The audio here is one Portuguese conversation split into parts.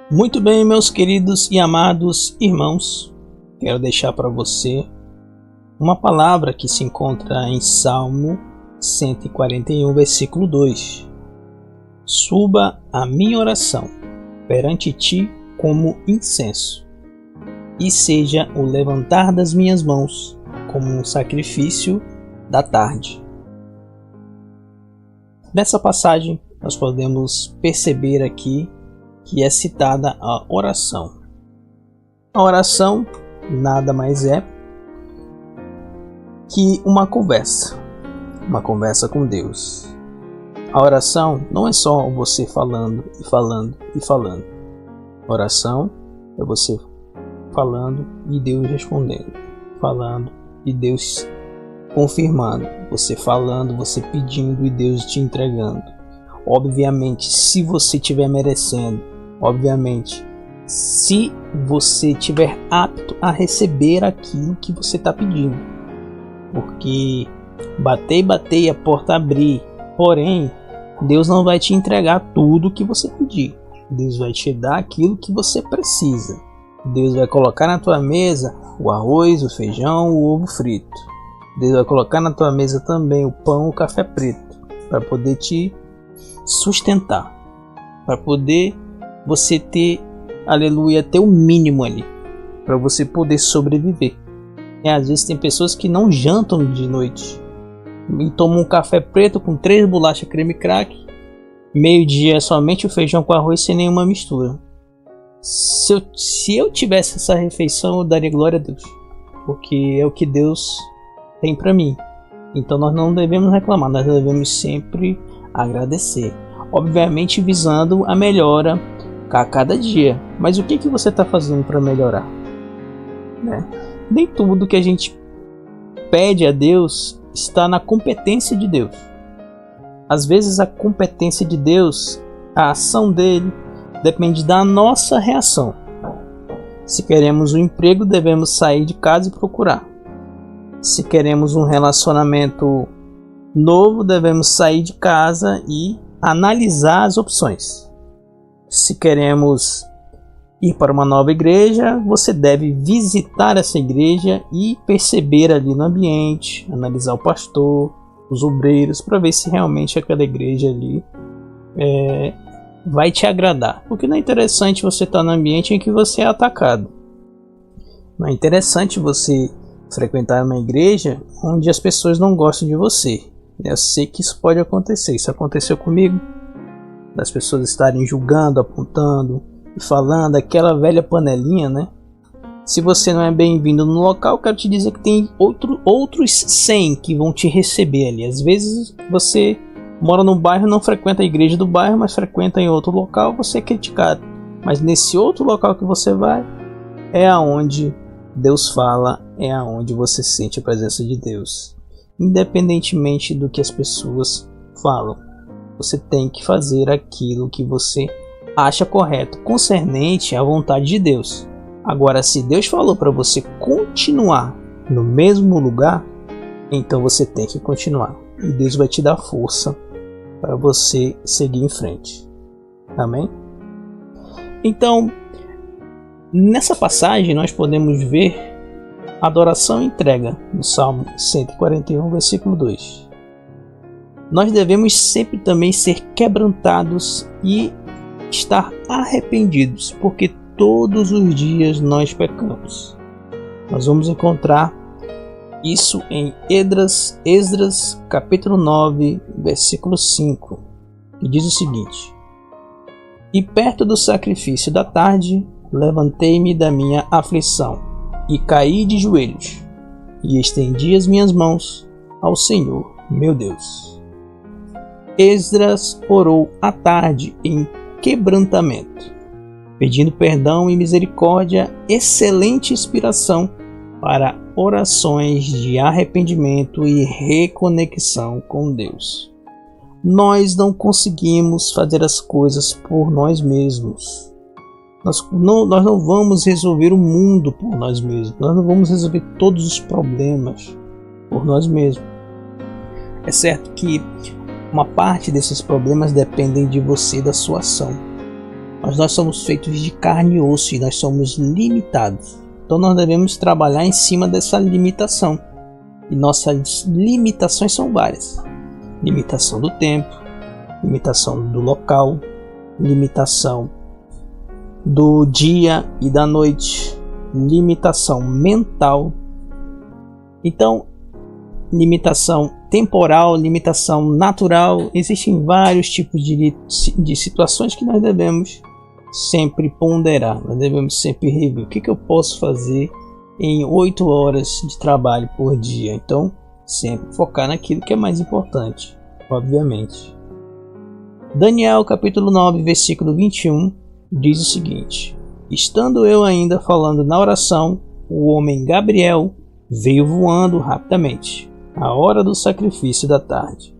Muito bem, meus queridos e amados irmãos, quero deixar para você uma palavra que se encontra em Salmo 141, versículo 2. Suba a minha oração perante ti como incenso, e seja o levantar das minhas mãos como um sacrifício da tarde. Nessa passagem, nós podemos perceber aqui que é citada a oração. A oração nada mais é que uma conversa com Deus. A oração não é só você falando e falando e falando. A oração é você falando e Deus respondendo, falando e Deus confirmando, você falando, você pedindo e Deus te entregando. Obviamente, se você estiver merecendo, obviamente, se você estiver apto a receber aquilo que você está pedindo, porque bater e a porta abrir, porém, Deus não vai te entregar tudo que você pedir. Deus vai te dar aquilo que você precisa. Deus vai colocar na tua mesa o arroz, o feijão, o ovo frito. Deus vai colocar na tua mesa também o pão, o café preto, para poder te sustentar, para poder você ter, aleluia, ter o mínimo ali, para você poder sobreviver. E às vezes tem pessoas que não jantam de noite e tomam um café preto com 3 bolachas creme crack, meio-dia somente o feijão com arroz sem nenhuma mistura. Se eu tivesse essa refeição, eu daria glória a Deus, porque é o que Deus tem para mim. Então nós não devemos reclamar, nós devemos sempre agradecer, obviamente visando a melhora a cada dia. Mas o que você está fazendo para melhorar? Nem tudo que a gente pede a Deus está na competência de Deus. Às vezes a competência de Deus, a ação dele, depende da nossa reação. Se queremos um emprego, devemos sair de casa e procurar. Se queremos um relacionamento novo, devemos sair de casa e analisar as opções. Se queremos ir para uma nova igreja, você deve visitar essa igreja e perceber ali no ambiente, analisar o pastor, os obreiros, para ver se realmente aquela igreja ali vai te agradar. Porque não é interessante você estar no ambiente em que você é atacado. Não é interessante você frequentar uma igreja onde as pessoas não gostam de você. Eu sei que isso pode acontecer, isso aconteceu comigo. Das pessoas estarem julgando, apontando e falando, aquela velha panelinha, né? Se você não é bem-vindo no local, quero te dizer que tem outros 100 que vão te receber ali. Às vezes você mora no bairro, não frequenta a igreja do bairro, mas frequenta em outro local, você é criticado. Mas nesse outro local que você vai, é aonde Deus fala, é aonde você sente a presença de Deus. Independentemente do que as pessoas falam, você tem que fazer aquilo que você acha correto, concernente à vontade de Deus. Agora, se Deus falou para você continuar no mesmo lugar, então você tem que continuar. E Deus vai te dar força para você seguir em frente. Amém? Então, nessa passagem nós podemos ver adoração e entrega no Salmo 141, versículo 2. Nós devemos sempre também ser quebrantados e estar arrependidos, porque todos os dias nós pecamos. Nós vamos encontrar isso em Esdras capítulo 9, versículo 5, que diz o seguinte: E perto do sacrifício da tarde, levantei-me da minha aflição, e caí de joelhos, e estendi as minhas mãos ao Senhor, meu Deus. Esdras orou à tarde em quebrantamento, pedindo perdão e misericórdia, excelente inspiração para orações de arrependimento e reconexão com Deus. Nós não conseguimos fazer as coisas por nós mesmos. Nós não vamos resolver o mundo por nós mesmos. Nós não vamos resolver todos os problemas por nós mesmos. É certo que uma parte desses problemas dependem de você e da sua ação. Mas nós somos feitos de carne e osso e nós somos limitados. Então nós devemos trabalhar em cima dessa limitação. E nossas limitações são várias. Limitação do tempo, limitação do local, limitação do dia e da noite, limitação mental. Então, limitação temporal, limitação natural. Existem vários tipos de situações que nós devemos sempre ponderar. Nós devemos sempre rever. O que eu posso fazer em 8 horas de trabalho por dia? Então, sempre focar naquilo que é mais importante, obviamente. Daniel capítulo 9, versículo 21 diz o seguinte: estando eu ainda falando na oração, o homem Gabriel veio voando rapidamente, à hora do sacrifício da tarde.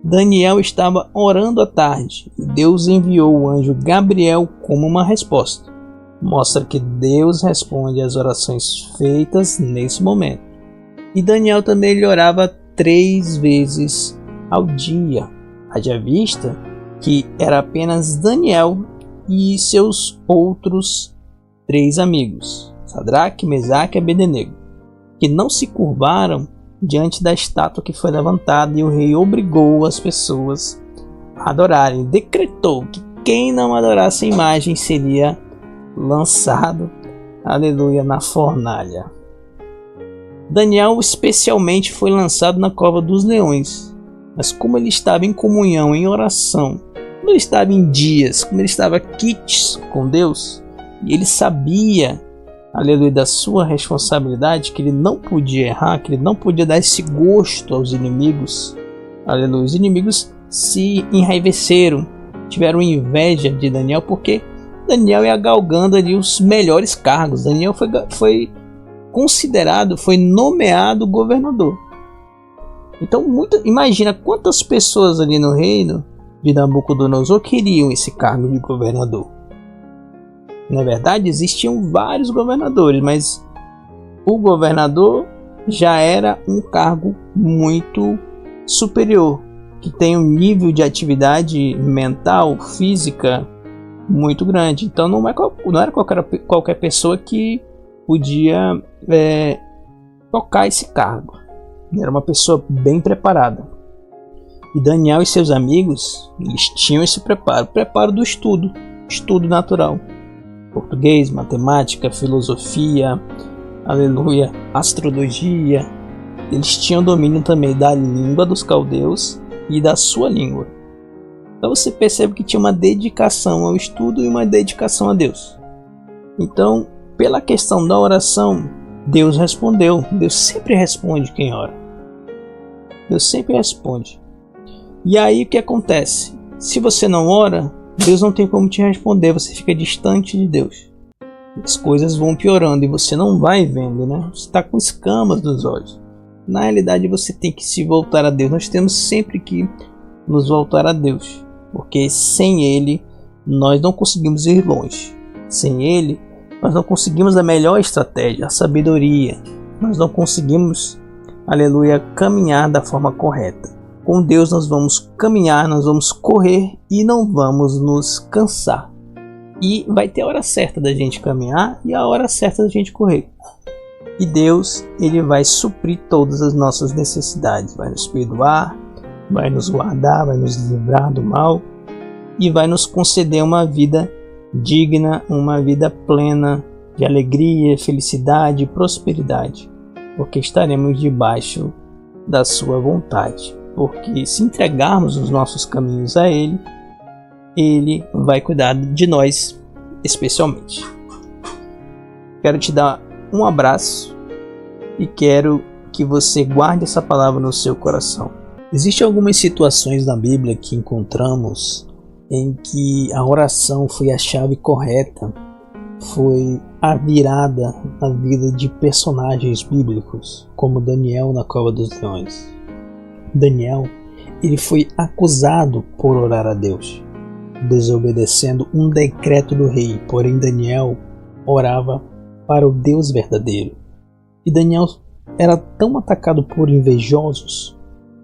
Daniel estava orando à tarde e Deus enviou o anjo Gabriel como uma resposta. Mostra que Deus responde às orações feitas nesse momento. E Daniel também orava 3 vezes ao dia. Haja vista que era apenas Daniel e seus outros 3 amigos, Sadraque, Mesaque e Abednego, que não se curvaram diante da estátua que foi levantada, e o rei obrigou as pessoas a adorarem. Decretou que quem não adorasse a imagem seria lançado, aleluia, na fornalha. Daniel especialmente foi lançado na cova dos leões, mas como ele estava em comunhão, em oração, como ele estava em dias, como ele estava quites com Deus, e ele sabia, aleluia, da sua responsabilidade, que ele não podia errar, que ele não podia dar esse gosto aos inimigos, aleluia. Os inimigos se enraiveceram, tiveram inveja de Daniel, porque Daniel ia galgando ali os melhores cargos. Daniel foi considerado, foi nomeado governador. Então imagina quantas pessoas ali no reino de Nabucodonosor queriam esse cargo de governador. Na verdade, existiam vários governadores, mas o governador já era um cargo muito superior, que tem um nível de atividade mental, física muito grande. Então não era qualquer pessoa que podia tocar esse cargo. Era uma pessoa bem preparada. E Daniel e seus amigos, eles tinham esse preparo do estudo natural. Português, matemática, filosofia, aleluia, astrologia. Eles tinham domínio também da língua dos caldeus e da sua língua. Então você percebe que tinha uma dedicação ao estudo e uma dedicação a Deus. Então, pela questão da oração, Deus respondeu. Deus sempre responde quem ora. Deus sempre responde. E aí o que acontece? Se você não ora, Deus não tem como te responder, você fica distante de Deus. As coisas vão piorando e você não vai vendo, né? Você está com escamas nos olhos. Na realidade, você tem que se voltar a Deus. Nós temos sempre que nos voltar a Deus, porque sem Ele nós não conseguimos ir longe. Sem Ele nós não conseguimos a melhor estratégia, a sabedoria. Nós não conseguimos, aleluia, caminhar da forma correta. Com Deus nós vamos caminhar, nós vamos correr e não vamos nos cansar. E vai ter a hora certa da gente caminhar e a hora certa da gente correr. E Deus, Ele vai suprir todas as nossas necessidades. Vai nos perdoar, vai nos guardar, vai nos livrar do mal e vai nos conceder uma vida digna, uma vida plena de alegria, felicidade e prosperidade. Porque estaremos debaixo da sua vontade. Porque se entregarmos os nossos caminhos a Ele, Ele vai cuidar de nós especialmente. Quero te dar um abraço e quero que você guarde essa palavra no seu coração. Existem algumas situações na Bíblia que encontramos em que a oração foi a chave correta, foi a virada na vida de personagens bíblicos, como Daniel na cova dos leões. Daniel, ele foi acusado por orar a Deus, desobedecendo um decreto do rei, porém Daniel orava para o Deus verdadeiro. E Daniel era tão atacado por invejosos,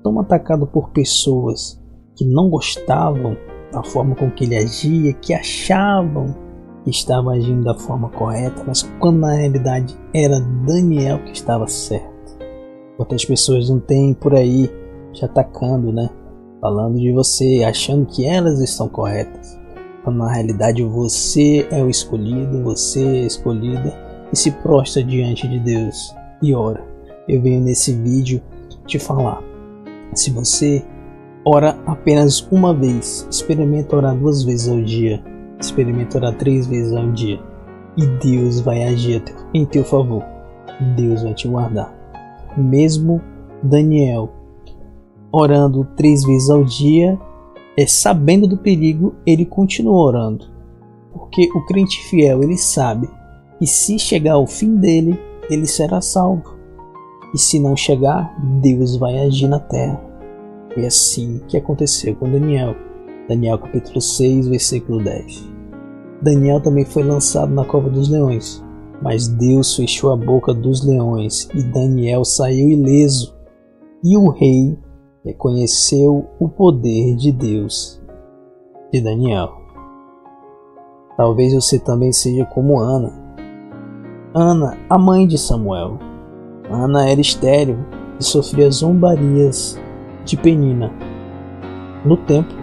tão atacado por pessoas que não gostavam a forma com que ele agia, que achavam que estava agindo da forma correta, mas quando na realidade era Daniel que estava certo. Quantas pessoas não tem por aí te atacando, né? Falando de você, achando que elas estão corretas, quando na realidade você é o escolhido, você é a escolhida, e se prostra diante de Deus e ora. Eu venho nesse vídeo te falar, se você ora apenas uma vez, experimenta orar 2 vezes ao dia, experimenta orar 3 vezes ao dia, e Deus vai agir em teu favor, Deus vai te guardar. Mesmo Daniel orando 3 vezes ao dia, sabendo do perigo, ele continua orando, porque o crente fiel, ele sabe que se chegar ao fim dele, ele será salvo, e se não chegar, Deus vai agir na terra. Foi assim que aconteceu com Daniel. Daniel capítulo 6, versículo 10. Daniel também foi lançado na cova dos leões, mas Deus fechou a boca dos leões e Daniel saiu ileso. E o rei reconheceu o poder de Deus de Daniel. Talvez você também seja como Ana. Ana, a mãe de Samuel. Ana era estéril e sofria zombarias de Penina. No templo,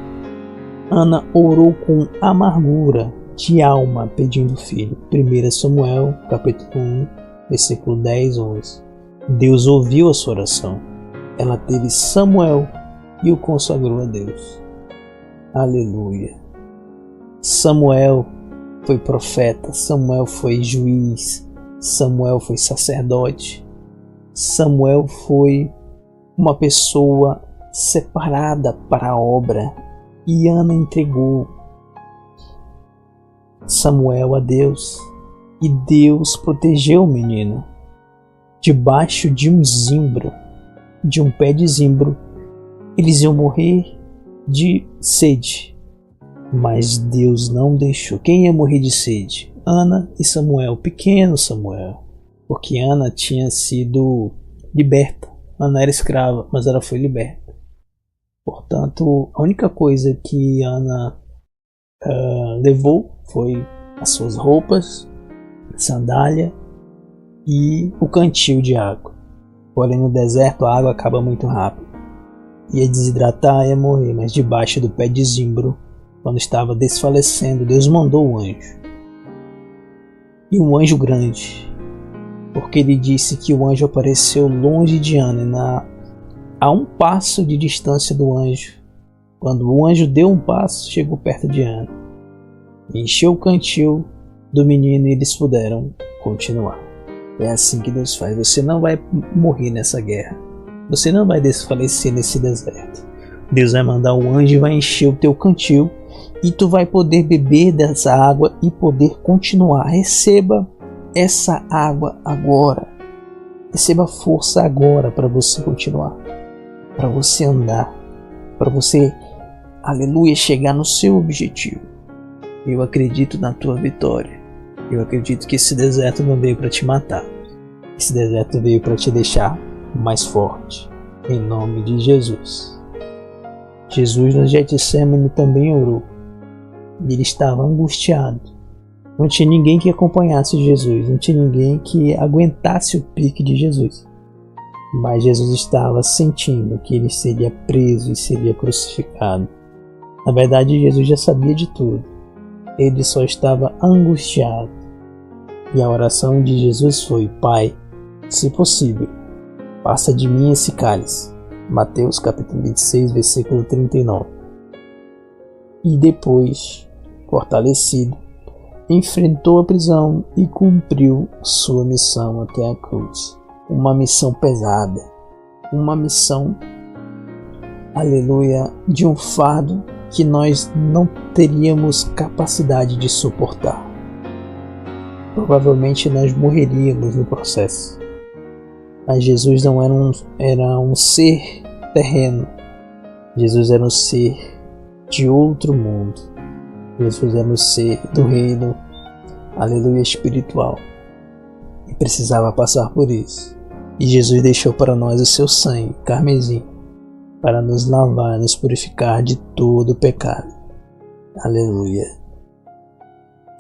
Ana orou com amargura de alma pedindo filho. 1 Samuel, capítulo 1, versículo 10, 11. Deus ouviu a sua oração. Ela teve Samuel e o consagrou a Deus. Aleluia. Samuel foi profeta, Samuel foi juiz, Samuel foi sacerdote, Samuel foi uma pessoa separada para a obra, e Ana entregou Samuel a Deus, e Deus protegeu o menino. Debaixo de um zimbro, de um pé de zimbro, eles iam morrer de sede, mas Deus não deixou. Quem ia morrer de sede? Ana e Samuel, pequeno Samuel, porque Ana tinha sido liberta. Ana era escrava, mas ela foi liberta. Portanto, a única coisa que Ana levou foi as suas roupas, sandália e o cantil de água. Porém, no deserto a água acaba muito rápido. Ia desidratar, ia morrer, mas debaixo do pé de zimbro, quando estava desfalecendo, Deus mandou um anjo. E um anjo grande, porque ele disse que o anjo apareceu longe de Ana, a um passo de distância do anjo. Quando o anjo deu um passo, chegou perto de Ana, encheu o cantil do menino e eles puderam continuar. É assim que Deus faz. Você não vai morrer nessa guerra, você não vai desfalecer nesse deserto. Deus vai mandar um anjo e vai encher o teu cantil, e tu vai poder beber dessa água e poder continuar. Receba essa água agora. Receba força agora para você continuar, para você andar, para você, aleluia, chegar no seu objetivo. Eu acredito na tua vitória. Eu acredito que esse deserto não veio para te matar. Esse deserto veio para te deixar mais forte. Em nome de Jesus. Jesus no Getsemane também orou. E ele estava angustiado. Não tinha ninguém que acompanhasse Jesus. Não tinha ninguém que aguentasse o pique de Jesus. Mas Jesus estava sentindo que ele seria preso e seria crucificado. Na verdade, Jesus já sabia de tudo. Ele só estava angustiado. E a oração de Jesus foi: Pai, se possível, passa de mim esse cálice. Mateus capítulo 26, versículo 39. E depois, fortalecido, enfrentou a prisão e cumpriu sua missão até a cruz. Uma missão pesada, uma missão, aleluia, de um fardo que nós não teríamos capacidade de suportar. Provavelmente nós morreríamos no processo. Mas Jesus não era um ser terreno. Jesus era um ser de outro mundo. Jesus era um ser do reino, aleluia, espiritual. E precisava passar por isso. E Jesus deixou para nós o seu sangue carmesim, para nos lavar, nos purificar de todo o pecado. Aleluia.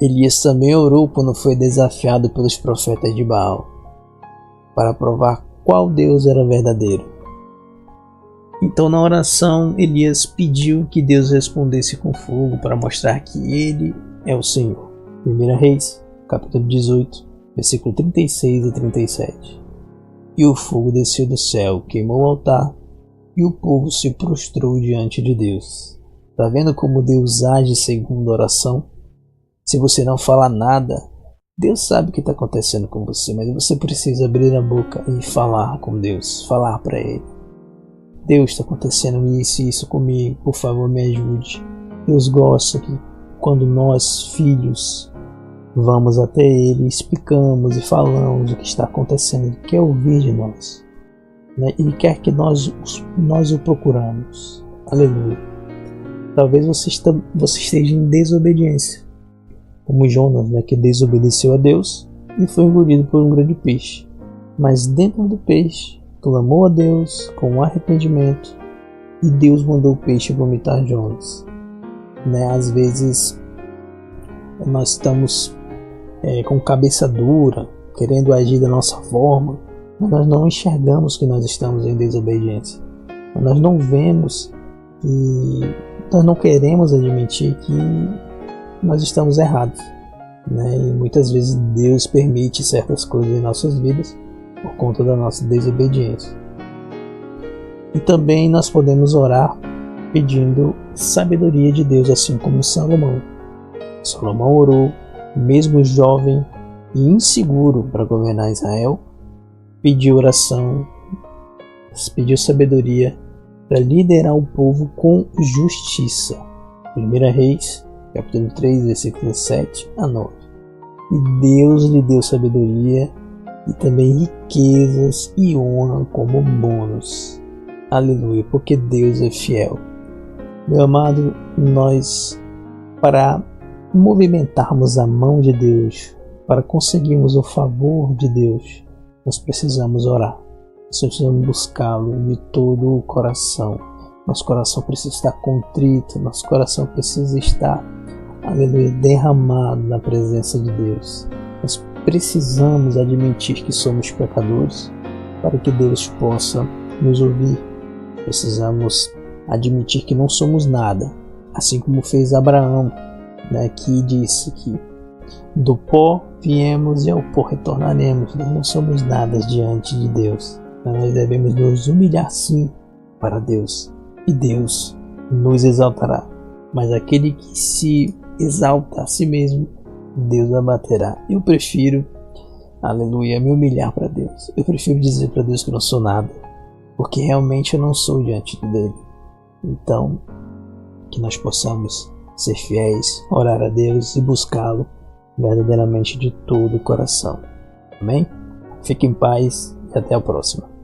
Elias também orou quando foi desafiado pelos profetas de Baal, para provar qual Deus era verdadeiro. Então, na oração, Elias pediu que Deus respondesse com fogo para mostrar que ele é o Senhor. 1 Reis, capítulo 18, versículo 36 e 37. E o fogo desceu do céu, queimou o altar, e o povo se prostrou diante de Deus. Está vendo como Deus age segundo a oração? Se você não falar nada, Deus sabe o que está acontecendo com você, mas você precisa abrir a boca e falar com Deus, falar para Ele. Deus, está acontecendo isso e isso comigo, por favor me ajude. Deus gosta que quando nós, filhos, vamos até Ele, explicamos e falamos o que está acontecendo, Ele quer ouvir de nós, né? Ele quer que nós o procuramos. Aleluia. Talvez você esteja em desobediência, como Jonas, né, que desobedeceu a Deus e foi engolido por um grande peixe. Mas dentro do peixe, clamou a Deus com arrependimento e Deus mandou o peixe vomitar Jonas. Né? Às vezes nós estamos com cabeça dura, querendo agir da nossa forma, mas nós não enxergamos que nós estamos em desobediência. Nós não vemos e nós não queremos admitir que nós estamos errados, né? E muitas vezes Deus permite certas coisas em nossas vidas por conta da nossa desobediência. E também nós podemos orar pedindo sabedoria de Deus, assim como Salomão. Salomão orou, mesmo jovem e inseguro para governar Israel, pediu oração, pediu sabedoria para liderar o povo com justiça. 1 Reis, capítulo 3, versículos 7 a 9. E Deus lhe deu sabedoria e também riquezas e honra como bônus. Aleluia, porque Deus é fiel. Meu amado, nós, para movimentarmos a mão de Deus, para conseguirmos o favor de Deus, nós precisamos orar. Nós precisamos buscá-lo de todo o coração. Nosso coração precisa estar contrito, nosso coração precisa estar, aleluia, derramado na presença de Deus. Nós precisamos admitir que somos pecadores para que Deus possa nos ouvir. Precisamos admitir que não somos nada, assim como fez Abraão, né, que disse que do pó viemos e ao pó retornaremos. Nós não somos nada diante de Deus. Nós devemos nos humilhar sim para Deus, e Deus nos exaltará. Mas aquele que se exalta a si mesmo, Deus abaterá. Eu prefiro, aleluia, me humilhar para Deus. Eu prefiro dizer para Deus que eu não sou nada, porque realmente eu não sou diante dele. Então, que nós possamos ser fiéis, orar a Deus e buscá-lo verdadeiramente de todo o coração. Amém? Fique em paz e até a próxima.